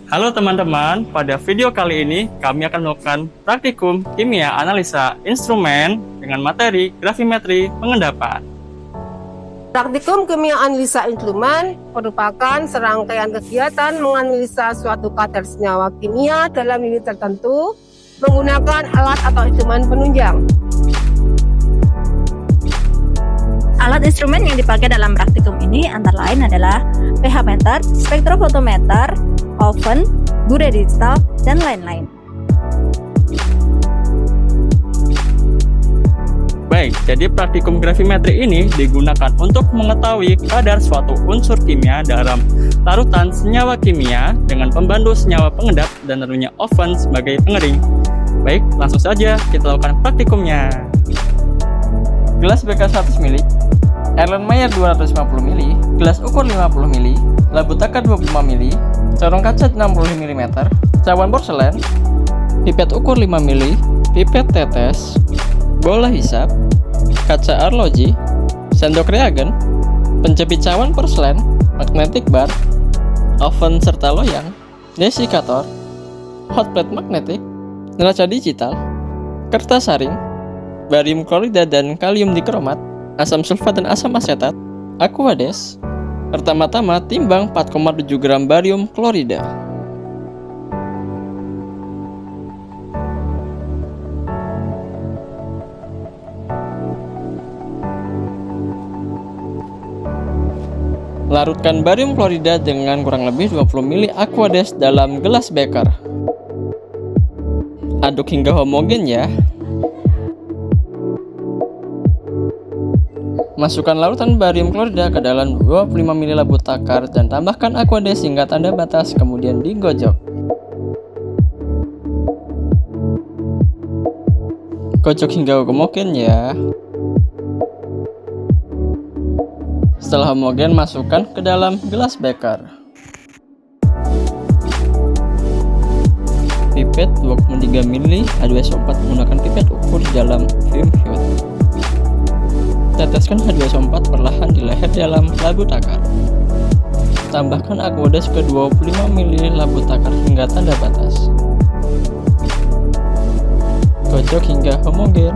Halo teman-teman, pada video kali ini kami akan melakukan praktikum kimia analisa instrumen dengan materi gravimetri pengendapan. Praktikum kimia analisa instrumen merupakan serangkaian kegiatan menganalisa suatu kadar senyawa kimia dalam unit tertentu menggunakan alat atau instrumen penunjang. Alat instrumen yang dipakai dalam praktikum ini antara lain adalah pH meter, spektrofotometer, oven, Gure digital, dan lain-lain. Baik, jadi praktikum gravimetri ini digunakan untuk mengetahui kadar suatu unsur kimia dalam larutan senyawa kimia dengan pembantu senyawa pengendap dan tentunya oven sebagai pengering. Baik, langsung saja kita lakukan praktikumnya. Gelas BK 100 ml, Erlenmeyer 250 ml, gelas ukur 50 ml, labu takar 25 ml, corong kaca 60 mm, cawan porselen, pipet ukur 5 ml, pipet tetes, bola hisap, kaca arloji, sendok reagen, penjepit cawan porselen, magnetic bar, oven serta loyang, desikator, hot plate magnetik, neraca digital, kertas saring, barium klorida dan kalium dikromat, asam sulfat dan asam asetat, aquades. Pertama-tama timbang 4,7 gram barium klorida. Larutkan barium klorida dengan kurang lebih 20 ml aquades dalam gelas beker. Aduk hingga homogen ya. Masukkan larutan barium klorida ke dalam 25 ml labu takar dan tambahkan aquades hingga tanda batas, kemudian digojok. Gojok hingga homogen ya. Setelah homogen, masukkan ke dalam gelas beker. Pipet 23 ml H2SO4 menggunakan pipet ukur dalam film Hughes. Teteskan H2SO4 perlahan di leher dalam labu takar. Tambahkan aquades ke 25 ml labu takar hingga tanda batas. Gojok hingga homogen.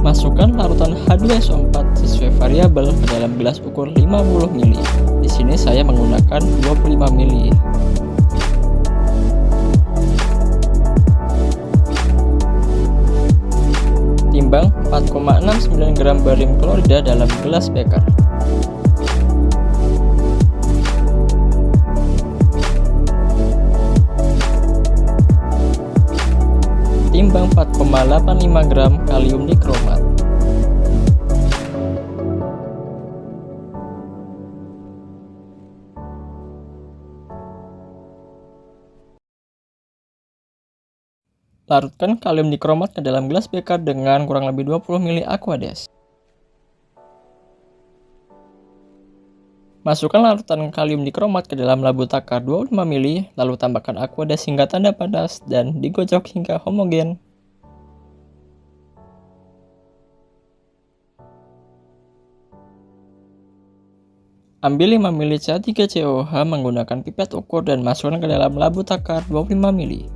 Masukkan larutan H2SO4 sesuai variabel ke dalam gelas ukur 50 ml. Di sini saya menggunakan 25 ml. Timbang 4,69 gram barium klorida dalam gelas beker. Timbang 4,85 gram kalium dikromat. Larutkan kalium dikromat ke dalam gelas beker dengan kurang lebih 20 ml aquades. Masukkan larutan kalium dikromat ke dalam labu takar 25 ml, lalu tambahkan aquades hingga tanda panas dan digojok hingga homogen. Ambil 5 ml CH3COH menggunakan pipet ukur dan masukkan ke dalam labu takar 25 ml.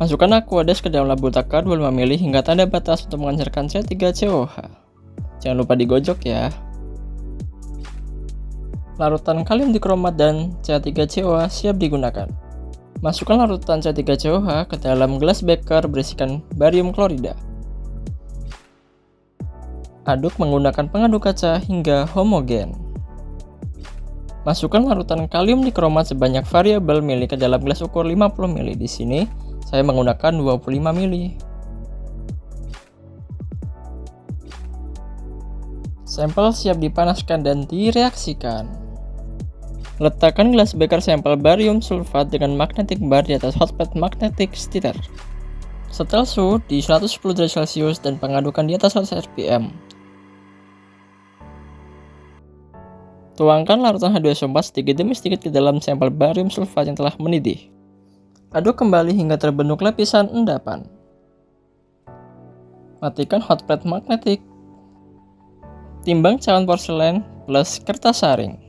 Masukkan aquades ke dalam labu takar 25 ml hingga tanda batas untuk mengencangkan CH3COH. Jangan lupa digojok ya. Larutan kalium dikromat dan CH3COH siap digunakan. Masukkan larutan CH3COH ke dalam gelas beker berisikan barium klorida. Aduk menggunakan pengaduk kaca hingga homogen. Masukkan larutan kalium dikromat sebanyak variabel mili ke dalam gelas ukur 50 ml. Di sini saya menggunakan 25 ml. Sampel siap dipanaskan dan direaksikan. Letakkan gelas beker sampel barium sulfat dengan magnetic bar di atas hotplate magnetic stirrer. Setel suhu di 110 derajat Celcius dan pengadukan di atas 100 rpm. Tuangkan larutan H2SO4 sedikit demi sedikit ke dalam sampel barium sulfat yang telah mendidih. Aduk kembali hingga terbentuk lapisan endapan. Matikan hot plate magnetik. Timbang cawan porselen plus kertas saring.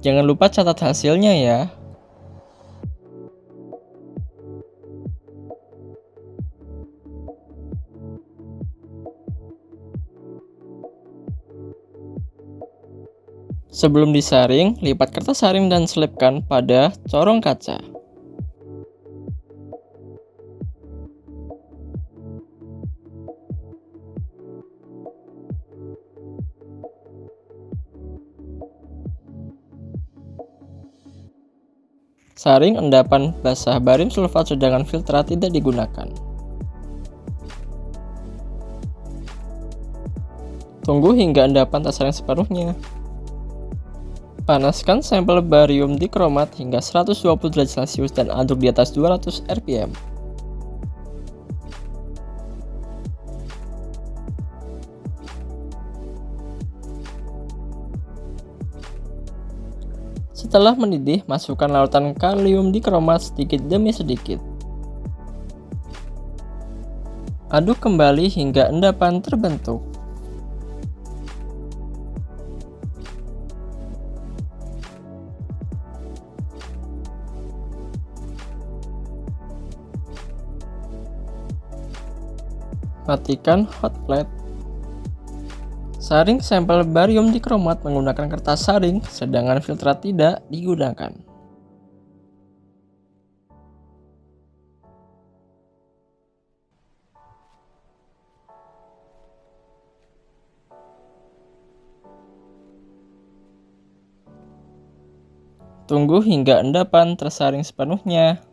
Jangan lupa catat hasilnya ya. Sebelum disaring, lipat kertas saring dan selipkan pada corong kaca. Saring endapan basah barium sulfat sedangkan filtrat tidak digunakan. Tunggu hingga endapan tersaring sepenuhnya. Panaskan sampel barium dikromat hingga 120 derajat Celcius dan aduk di atas 200 rpm. Setelah mendidih, masukkan larutan kalium dikromat sedikit demi sedikit. Aduk kembali hingga endapan terbentuk. Matikan hot plate. Saring sampel barium dikromat menggunakan kertas saring, sedangkan filtrat tidak digunakan. Tunggu hingga endapan tersaring sepenuhnya.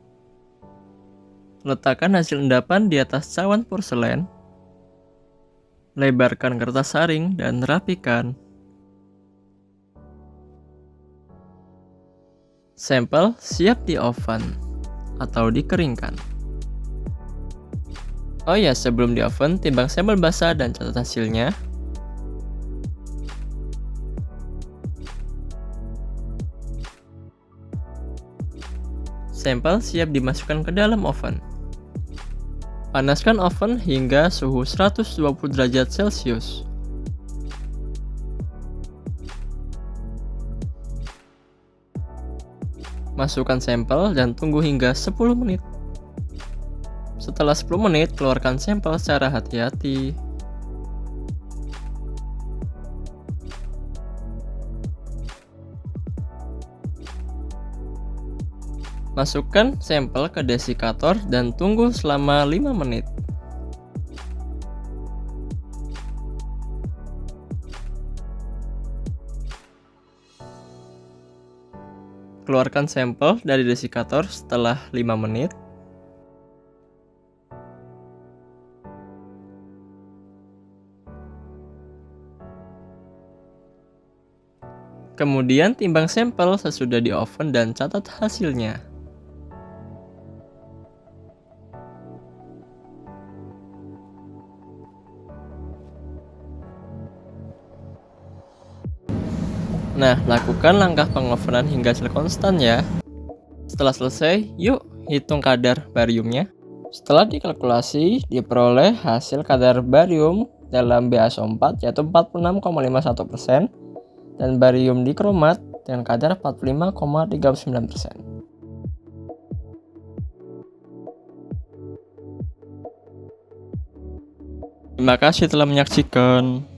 Letakkan hasil endapan di atas cawan porselen. Lebarkan kertas saring dan rapikan. Sampel siap di oven atau dikeringkan. Oh ya, sebelum di oven, timbang sampel basah dan catat hasilnya. Sampel siap dimasukkan ke dalam oven. Panaskan oven hingga suhu 120 derajat Celcius. Masukkan sampel dan tunggu hingga 10 menit. Setelah 10 menit, keluarkan sampel secara hati-hati. Masukkan sampel ke desikator dan tunggu selama 5 menit. Keluarkan sampel dari desikator setelah 5 menit. Kemudian timbang sampel sesudah di oven dan catat hasilnya. Nah, lakukan langkah pengovenan hingga hasil konstan ya. Setelah selesai, yuk hitung kadar bariumnya. Setelah dikalkulasi, diperoleh hasil kadar barium dalam BaSO4 yaitu 46,51% dan barium dikromat dengan kadar 45,39%. Terima kasih telah menyaksikan.